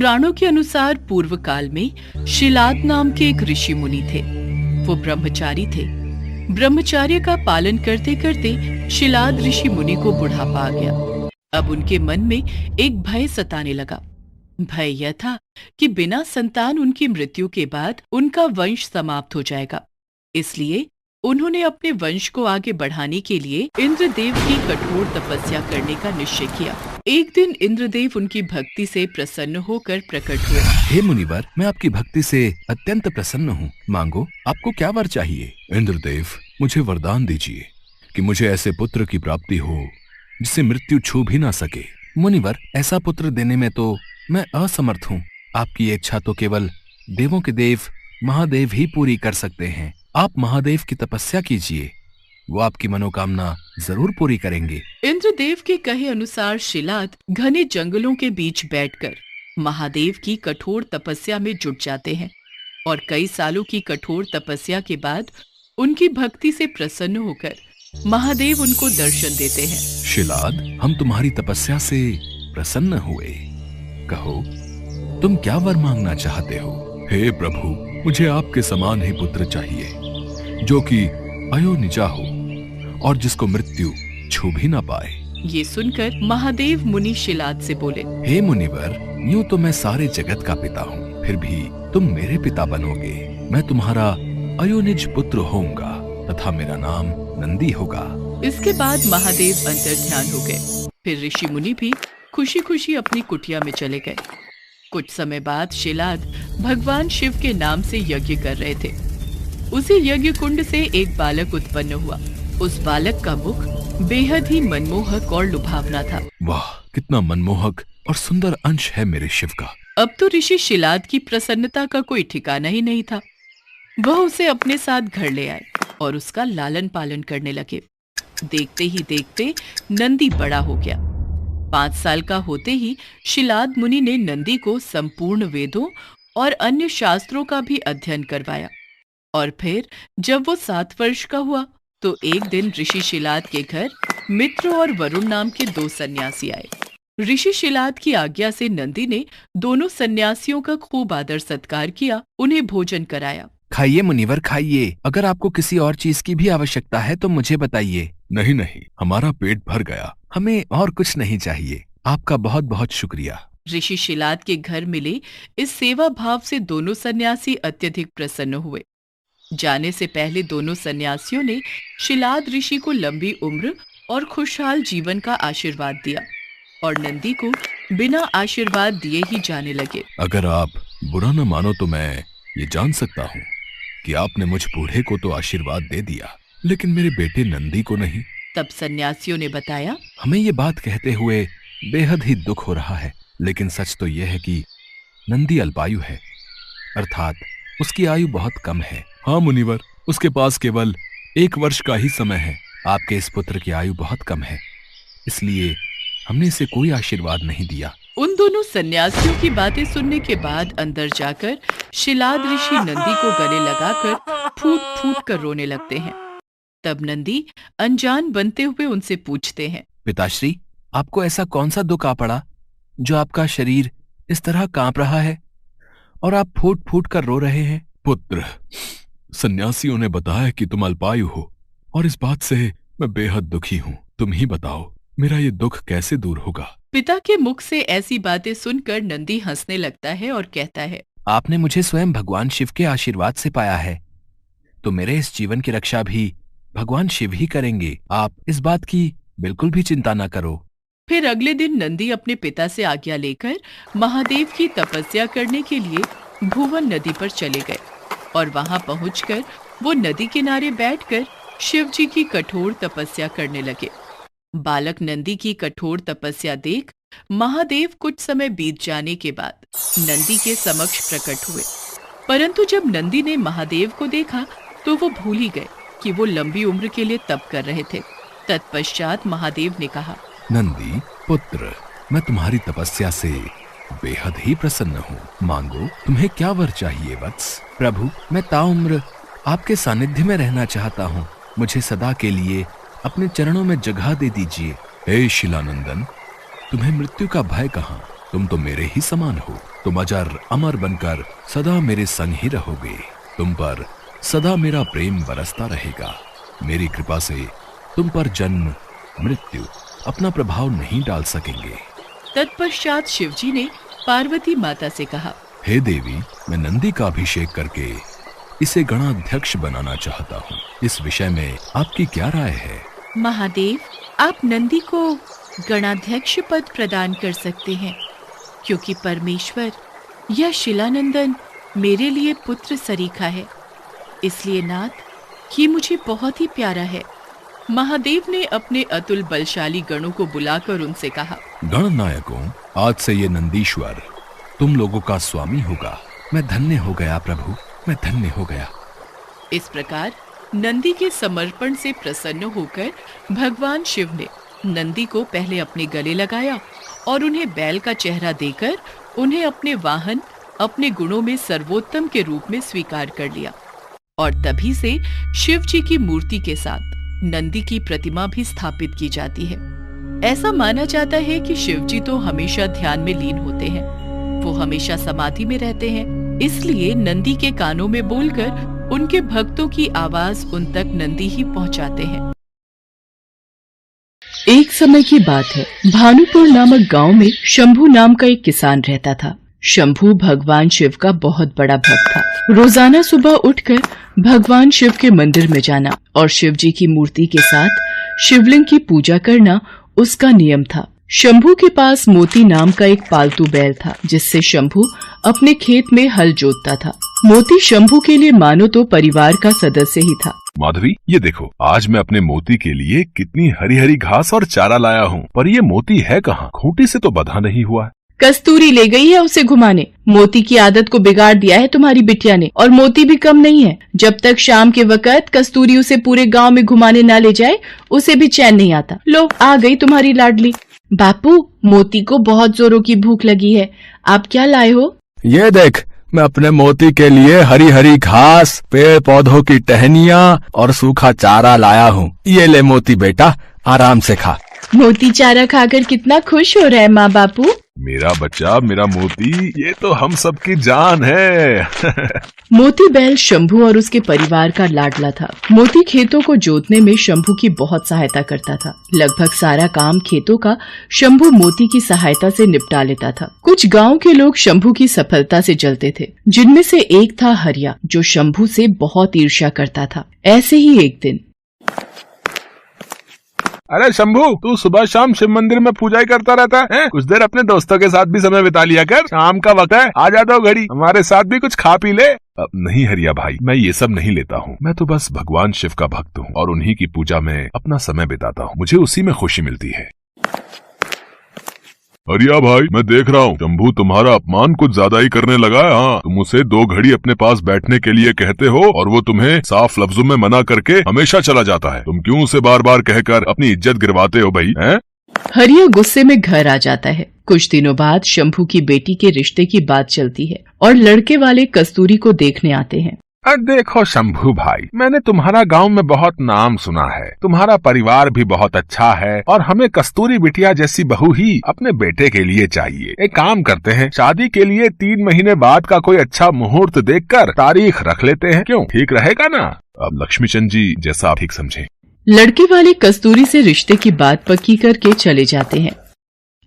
पुराणों के अनुसार पूर्व काल में शिलाद नाम के एक ऋषि मुनि थे। वो ब्रह्मचारी थे। ब्रह्मचर्य का पालन करते करते शिलाद ऋषि मुनि को बुढ़ापा आ गया। अब उनके मन में एक भय सताने लगा। भय यह था कि बिना संतान उनकी मृत्यु के बाद उनका वंश समाप्त हो जाएगा। इसलिए उन्होंने अपने वंश को आगे बढ़ाने के लिए इंद्रदेव की कठोर तपस्या करने का निश्चय किया। एक दिन इंद्रदेव उनकी भक्ति से प्रसन्न होकर प्रकट हुए। हे मुनिवर, मैं आपकी भक्ति से अत्यंत प्रसन्न हूँ। मांगो, आपको क्या वर चाहिए? इंद्रदेव, मुझे वरदान दीजिए कि मुझे ऐसे पुत्र की प्राप्ति हो जिसे मृत्यु छू भी ना सके। मुनिवर, ऐसा पुत्र देने में तो मैं असमर्थ हूँ। आपकी इच्छा तो केवल देवों के देव महादेव ही पूरी कर सकते हैं। आप महादेव की तपस्या कीजिए, वो आपकी मनोकामना जरूर पूरी करेंगे। इंद्रदेव के कहे अनुसार शिलाद घने जंगलों के बीच बैठकर महादेव की कठोर तपस्या में जुट जाते हैं और कई सालों की कठोर तपस्या के बाद उनकी भक्ति से प्रसन्न होकर महादेव उनको दर्शन देते हैं। शिलाद, हम तुम्हारी तपस्या से प्रसन्न हुए। कहो, तुम क्या वर मांगना चाहते हो? हे प्रभु, मुझे आपके समान ही पुत्र चाहिए, जो कि अयोनिजा हो और जिसको मृत्यु छू भी ना पाए। ये सुनकर महादेव मुनि शिलाद से बोले, हे मुनिवर, यूं तो मैं सारे जगत का पिता हूँ, फिर भी तुम मेरे पिता बनोगे। मैं तुम्हारा अयोनिज पुत्र होऊंगा तथा मेरा नाम नंदी होगा। इसके बाद महादेव अंतर्ध्यान हो गए। फिर ऋषि मुनि भी खुशी खुशी अपनी कुटिया में चले गए। कुछ समय बाद शिलाद भगवान शिव के नाम से यज्ञ कर रहे थे। उसी यज्ञ कुंड से एक बालक उत्पन्न हुआ। उस बालक का मुख बेहद ही मनमोहक और लुभावना था। वाह, कितना मनमोहक और सुंदर अंश है मेरे शिव का। अब तो ऋषि शिलाद की प्रसन्नता का कोई ठिकाना ही नहीं था। वह उसे अपने साथ घर ले आए और उसका लालन पालन करने लगे। देखते ही देखते नंदी बड़ा हो गया। 5 साल का होते ही शिलाद मुनि ने नंदी को संपूर्ण वेदों और अन्य शास्त्रों का भी अध्ययन करवाया। और फिर जब वो 7 वर्ष का हुआ तो एक दिन ऋषि शिलाद के घर मित्र और वरुण नाम के 2 सन्यासी आए। ऋषि शिलाद की आज्ञा से नंदी ने दोनों सन्यासियों का खूब आदर सत्कार किया, उन्हें भोजन कराया। खाइए मुनिवर, खाइए। अगर आपको किसी और चीज की भी आवश्यकता है तो मुझे बताइए। नहीं नहीं, हमारा पेट भर गया। हमें और कुछ नहीं चाहिए। आपका बहुत बहुत शुक्रिया। ऋषि शिलाद के घर मिले इस सेवा भाव से दोनों सन्यासी अत्यधिक प्रसन्न हुए। जाने से पहले दोनों सन्यासियों ने शिलाद ऋषि को लंबी उम्र और खुशहाल जीवन का आशीर्वाद दिया और नंदी को बिना आशीर्वाद दिए ही जाने लगे। अगर आप बुरा न मानो तो मैं ये जान सकता हूँ कि आपने मुझ बूढ़े को तो आशीर्वाद दे दिया, लेकिन मेरे बेटे नंदी को नहीं। तब सन्यासियों ने बताया, हमें ये बात कहते हुए बेहद ही दुख हो रहा है, लेकिन सच तो यह है कि नंदी अल्पायु है, अर्थात उसकी आयु बहुत कम है। हाँ मुनिवर, उसके पास केवल 1 वर्ष का ही समय है। आपके इस पुत्र की आयु बहुत कम है, इसलिए हमने इसे कोई आशीर्वाद नहीं दिया। उन दोनों सन्यासियों की बातें सुनने के बाद अंदर जाकर शिलाद ऋषि नंदी को गले लगाकर फूट फूट कर रोने लगते हैं। तब नंदी अनजान बनते हुए उनसे पूछते हैं, पिताश्री, आपको ऐसा कौन सा दुख आ पड़ा जो आपका शरीर इस तरह कांप रहा है और आप फूट फूट कर रो रहे हैं? पुत्र, सन्यासियों ने बताया कि तुम अल्पायु हो और इस बात से मैं बेहद दुखी हूँ। तुम ही बताओ, मेरा ये दुख कैसे दूर होगा? पिता के मुख से ऐसी बातें सुनकर नंदी हंसने लगता है और कहता है, आपने मुझे स्वयं भगवान शिव के आशीर्वाद से पाया है, तो मेरे इस जीवन की रक्षा भी भगवान शिव ही करेंगे। आप इस बात की बिल्कुल भी चिंता न करो। फिर अगले दिन नंदी अपने पिता से आज्ञा लेकर महादेव की तपस्या करने के लिए भुवन नदी पर चले गए और वहां पहुंचकर वो नदी किनारे बैठकर शिव जी की कठोर तपस्या करने लगे। बालक नंदी की कठोर तपस्या देख महादेव कुछ समय बीत जाने के बाद नंदी के समक्ष प्रकट हुए, परंतु जब नंदी ने महादेव को देखा तो वो भूल ही गए कि वो लंबी उम्र के लिए तप कर रहे थे। तत्पश्चात महादेव ने कहा, नंदी पुत्र, मैं तुम्हारी तपस्या से बेहद ही प्रसन्न हूँ। मांगो, तुम्हें क्या वर चाहिए वत्स? प्रभु, मैं ताउम्र आपके सानिध्य में रहना चाहता हूँ। मुझे सदा के लिए अपने चरणों में जगह दे दीजिए। हे शिलानंदन, तुम्हें मृत्यु का भय कहाँ? तुम तो मेरे ही समान हो। तुम अजर अमर बनकर सदा मेरे संग ही रहोगे। तुम पर सदा मेरा प्रेम बरसता रहेगा। मेरी कृपा से तुम पर जन्म मृत्यु अपना प्रभाव नहीं डाल सकेंगे। तत्पश्चात शिवजी ने पार्वती माता से कहा, हे देवी, मैं नंदी का अभिषेक करके इसे गणाध्यक्ष बनाना चाहता हूँ। इस विषय में आपकी क्या राय है? महादेव, आप नंदी को गणाध्यक्ष पद प्रदान कर सकते हैं, क्योंकि परमेश्वर यह शिलानंदन मेरे लिए पुत्र सरीखा है। इसलिए नाथ, ये मुझे बहुत ही प्यारा है। महादेव ने अपने अतुल बलशाली गणों को बुलाकर उनसे कहा, गणनायकों, आज से ये नंदीश्वर तुम लोगों का स्वामी होगा। मैं धन्य हो गया प्रभु, मैं धन्य हो गया। इस प्रकार नंदी के समर्पण से प्रसन्न होकर भगवान शिव ने नंदी को पहले अपने गले लगाया और उन्हें बैल का चेहरा देकर उन्हें अपने वाहन, अपने गुणों में सर्वोत्तम के रूप में स्वीकार कर लिया। और तभी से शिव जी की मूर्ति के साथ नंदी की प्रतिमा भी स्थापित की जाती है। ऐसा माना जाता है कि शिव जी तो हमेशा ध्यान में लीन होते हैं, वो हमेशा समाधि में रहते हैं। इसलिए नंदी के कानों में बोलकर उनके भक्तों की आवाज उन तक नंदी ही पहुंचाते हैं। एक समय की बात है, भानुपुर नामक गांव में शंभू नाम का एक किसान रहता था। शंभू भगवान शिव का बहुत बड़ा भक्त था। रोजाना सुबह उठकर भगवान शिव के मंदिर में जाना और शिव जी की मूर्ति के साथ शिवलिंग की पूजा करना उसका नियम था। शंभू के पास मोती नाम का एक पालतू बैल था, जिससे शंभू अपने खेत में हल जोतता था। मोती शंभू के लिए मानो तो परिवार का सदस्य ही था। माधवी, ये देखो, आज मैं अपने मोती के लिए कितनी हरी हरी घास और चारा लाया हूँ, पर ये मोती है कहाँ? खूंटी से तो बंधा नहीं हुआ है। कस्तूरी ले गई है उसे घुमाने। मोती की आदत को बिगाड़ दिया है तुम्हारी बिटिया ने, और मोती भी कम नहीं है। जब तक शाम के वक्त कस्तूरी उसे पूरे गांव में घुमाने ना ले जाए, उसे भी चैन नहीं आता। लो, आ गई तुम्हारी लाडली। बापू, मोती को बहुत जोरों की भूख लगी है, आप क्या लाए हो? ये देख, मैं अपने मोती के लिए हरी हरी घास, पेड़ पौधों की टहनियाँ और सूखा चारा लाया हूँ। ये ले मोती बेटा, आराम से खा। मोती चारा खाकर कितना खुश हो रहा है माँ बापू। मेरा बच्चा, मेरा मोती, ये तो हम सबकी जान है। मोती बैल शंभू और उसके परिवार का लाडला था। मोती खेतों को जोतने में शंभू की बहुत सहायता करता था। लगभग सारा काम खेतों का शंभू मोती की सहायता से निपटा लेता था। कुछ गांव के लोग शंभू की सफलता से जलते थे, जिनमें से एक था हरिया, जो शंभू से बहुत ईर्ष्या करता था। ऐसे ही एक दिन, अरे शंभू, तू सुबह शाम शिव मंदिर में पूजा ही करता रहता है? कुछ देर अपने दोस्तों के साथ भी समय बिता लिया कर। शाम का वक्त है, आ जाता हूँ घड़ी, हमारे साथ भी कुछ खा पी ले। नहीं हरिया भाई, मैं ये सब नहीं लेता हूँ। मैं तो बस भगवान शिव का भक्त हूँ और उन्हीं की पूजा में अपना समय बिताता हूँ। मुझे उसी में खुशी मिलती है। हरिया भाई, मैं देख रहा हूँ शंभू तुम्हारा अपमान कुछ ज्यादा ही करने लगा है। हाँ, तुम उसे 2 घड़ी अपने पास बैठने के लिए कहते हो और वो तुम्हें साफ लफ्जों में मना करके हमेशा चला जाता है। तुम क्यों उसे बार बार कहकर अपनी इज्जत गिरवाते हो भाई? हैं? हरिया गुस्से में घर आ जाता है। कुछ दिनों बाद शंभू की बेटी के रिश्ते की बात चलती है और लड़के वाले कस्तूरी को देखने आते हैं। देखो शंभू भाई, मैंने तुम्हारा गांव में बहुत नाम सुना है। तुम्हारा परिवार भी बहुत अच्छा है और हमें कस्तूरी बिटिया जैसी बहू ही अपने बेटे के लिए चाहिए। एक काम करते हैं, शादी के लिए 3 महीने बाद का कोई अच्छा मुहूर्त देखकर तारीख रख लेते हैं। क्यों, ठीक रहेगा ना? अब लक्ष्मीचंद जी, जैसा आप ठीक समझे। लड़के वाले कस्तूरी से रिश्ते की बात पक्की करके चले जाते हैं।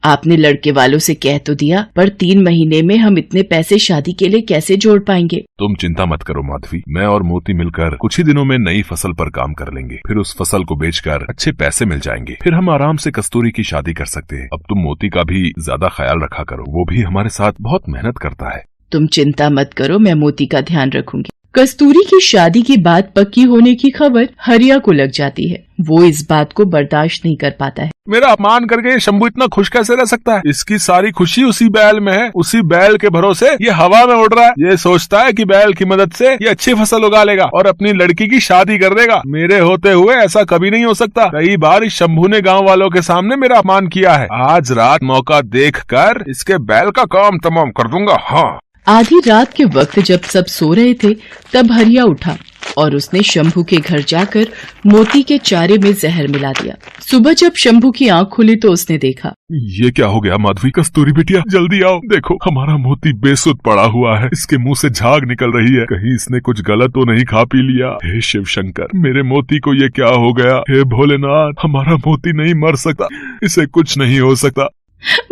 आपने लड़के वालों से कह तो दिया, पर 3 महीने में हम इतने पैसे शादी के लिए कैसे जोड़ पाएंगे? तुम चिंता मत करो माधवी, मैं और मोती मिलकर कुछ ही दिनों में नई फसल पर काम कर लेंगे। फिर उस फसल को बेचकर अच्छे पैसे मिल जाएंगे। फिर हम आराम से कस्तूरी की शादी कर सकते हैं। अब तुम मोती का भी ज्यादा ख्याल रखा करो, वो भी हमारे साथ बहुत मेहनत करता है। तुम चिंता मत करो, मैं मोती का ध्यान रखूंगी। कस्तूरी की शादी की बात पक्की होने की खबर हरिया को लग जाती है। वो इस बात को बर्दाश्त नहीं कर पाता है। मेरा अपमान करके शंभू इतना खुश कैसे रह सकता है? इसकी सारी खुशी उसी बैल में है। उसी बैल के भरोसे ये हवा में उड़ रहा है। ये सोचता है कि बैल की मदद से ये अच्छी फसल उगा लेगा और अपनी लड़की की शादी कर देगा। मेरे होते हुए ऐसा कभी नहीं हो सकता। कई बार इस शंभू ने गाँव वालों के सामने मेरा अपमान किया है। आज रात मौका देखकर इसके बैल का काम तमाम कर दूंगा। हाँ। आधी रात के वक्त जब सब सो रहे थे, तब हरिया उठा और उसने शंभू के घर जाकर मोती के चारे में जहर मिला दिया। सुबह जब शंभू की आंख खुली तो उसने देखा, ये क्या हो गया माधवी? कस्तूरी बिटिया जल्दी आओ, देखो हमारा मोती बेसुध पड़ा हुआ है, इसके मुंह से झाग निकल रही है, कहीं इसने कुछ गलत तो नहीं खा पी लिया। हे शिव शंकर, मेरे मोती को ये क्या हो गया? हे भोलेनाथ, हमारा मोती नहीं मर सकता, इसे कुछ नहीं हो सकता।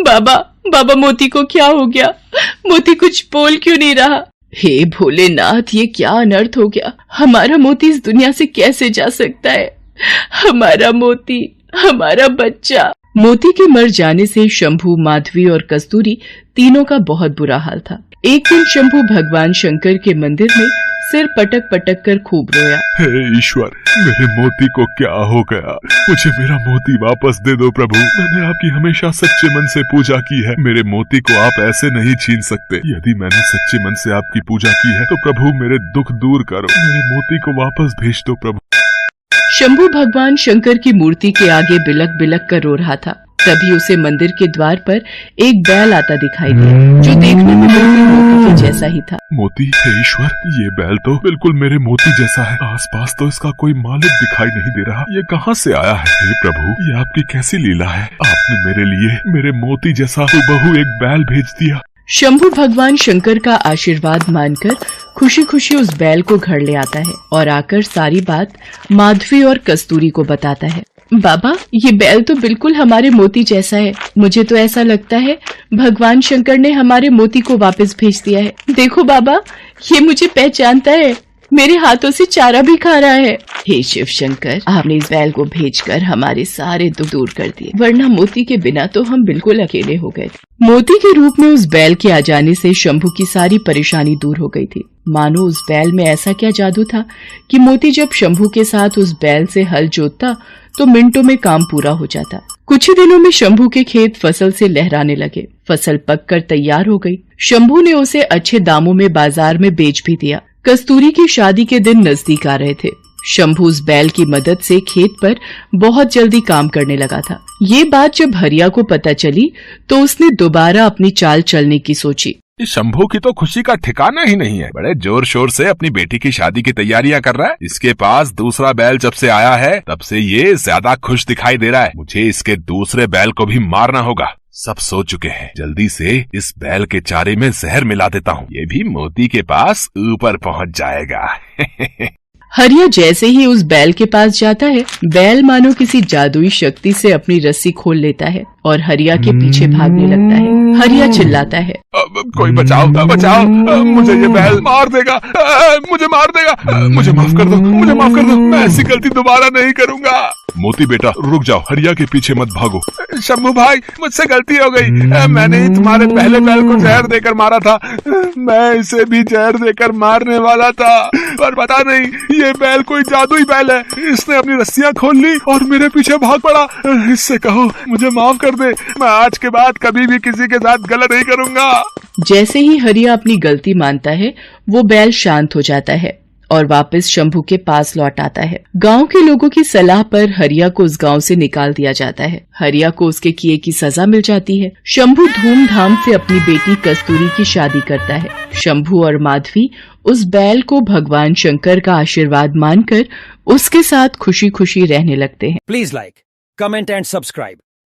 बाबा मोती को क्या हो गया? मोती कुछ बोल क्यों नहीं रहा? हे भोलेनाथ, ये क्या अनर्थ हो गया? हमारा मोती इस दुनिया से कैसे जा सकता है? हमारा मोती, हमारा बच्चा। मोती के मर जाने से शंभू, माधवी और कस्तूरी तीनों का बहुत बुरा हाल था। एक दिन शंभू भगवान शंकर के मंदिर में सिर पटक पटक कर खूब रोया। हे ईश्वर, मेरे मोती को क्या हो गया? मुझे मेरा मोती वापस दे दो प्रभु। मैंने आपकी हमेशा सच्चे मन से पूजा की है, मेरे मोती को आप ऐसे नहीं छीन सकते। यदि मैंने सच्चे मन से आपकी पूजा की है तो प्रभु मेरे दुख दूर करो, मेरे मोती को वापस भेज दो प्रभु। शंभू भगवान शंकर की मूर्ति के आगे बिलक बिलक कर रो रहा था। तभी उसे मंदिर के द्वार पर एक बैल आता दिखाई दिया, जो देखने में बिल्कुल मोती के जैसा ही था। मोती? हे ईश्वर, ये बैल तो बिल्कुल मेरे मोती जैसा है। आसपास तो इसका कोई मालिक दिखाई नहीं दे रहा, ये कहाँ से आया है? हे प्रभु, ये आपकी कैसी लीला है? आपने मेरे लिए मेरे मोती जैसा हूबहू एक बैल भेज दिया। शंभू भगवान शंकर का आशीर्वाद मानकर खुशी खुशी उस बैल को घर ले आता है और आकर सारी बात माधवी और कस्तूरी को बताता है। बाबा, ये बैल तो बिल्कुल हमारे मोती जैसा है। मुझे तो ऐसा लगता है भगवान शंकर ने हमारे मोती को वापस भेज दिया है। देखो बाबा, ये मुझे पहचानता है, मेरे हाथों से चारा भी खा रहा है। हे शिव शंकर, आपने इस बैल को भेजकर हमारे सारे दुख दूर कर दिए, वरना मोती के बिना तो हम बिल्कुल अकेले हो गए। मोती के रूप में उस बैल के आ जाने से शंभू की सारी परेशानी दूर हो गई थी। मानो उस बैल में ऐसा क्या जादू था कि मोती जब शंभू के साथ उस बैल से हल जोतता तो मिनटों में काम पूरा हो जाता। कुछ ही दिनों में शंभू के खेत फसल से लहराने लगे। फसल पककर तैयार हो गई। शंभू ने उसे अच्छे दामों में बाजार में बेच भी दिया। कस्तूरी की शादी के दिन नजदीक आ रहे थे। शंभू उस बैल की मदद से खेत पर बहुत जल्दी काम करने लगा था। ये बात जब हरिया को पता चली तो उसने दोबारा अपनी चाल चलने की सोची। इस शंभू की तो खुशी का ठिकाना ही नहीं है, बड़े जोर शोर से अपनी बेटी की शादी की तैयारियां कर रहा है। इसके पास दूसरा बैल जब से आया है तब से ये ज्यादा खुश दिखाई दे रहा है। मुझे इसके दूसरे बैल को भी मारना होगा। सब सो चुके हैं, जल्दी से इस बैल के चारे में जहर मिला देता हूँ, ये भी मोती के पास ऊपर पहुँच जाएगा। हरिया जैसे ही उस बैल के पास जाता है, बैल मानो किसी जादुई शक्ति से अपनी रस्सी खोल लेता है और हरिया के पीछे भागने लगता है। हरिया चिल्लाता है, कोई बचाओ, बचाओ, मुझे ये बैल मार देगा, मुझे मार देगा, मुझे माफ कर दो, मुझे माफ कर दो, मैं ऐसी गलती दोबारा नहीं करूंगा। मोती बेटा रुक जाओ, हरिया के पीछे मत भागो। शंभू भाई, मुझसे गलती हो गई, मैंने ही तुम्हारे पहले बैल को जहर देकर मारा था, मैं इसे भी जहर देकर मारने वाला था, पर पता नहीं ये बैल कोई जादुई बैल है, इसने अपनी रस्सियां खोल ली और मेरे पीछे भाग पड़ा। इससे कहो मुझे माफ कर दे, मैं आज के बाद कभी भी किसी के साथ गलत नहीं करूंगा। जैसे ही हरिया अपनी गलती मानता है, वो बैल शांत हो जाता है और वापस शंभू के पास लौट आता है। गांव के लोगों की सलाह पर हरिया को उस गांव से निकाल दिया जाता है। हरिया को उसके किए की सजा मिल जाती है। शंभू धूमधाम से अपनी बेटी कस्तूरी की शादी करता है। शंभू और माधवी उस बैल को भगवान शंकर का आशीर्वाद मानकर उसके साथ खुशी खुशी रहने लगते हैं। Please like, comment and subscribe.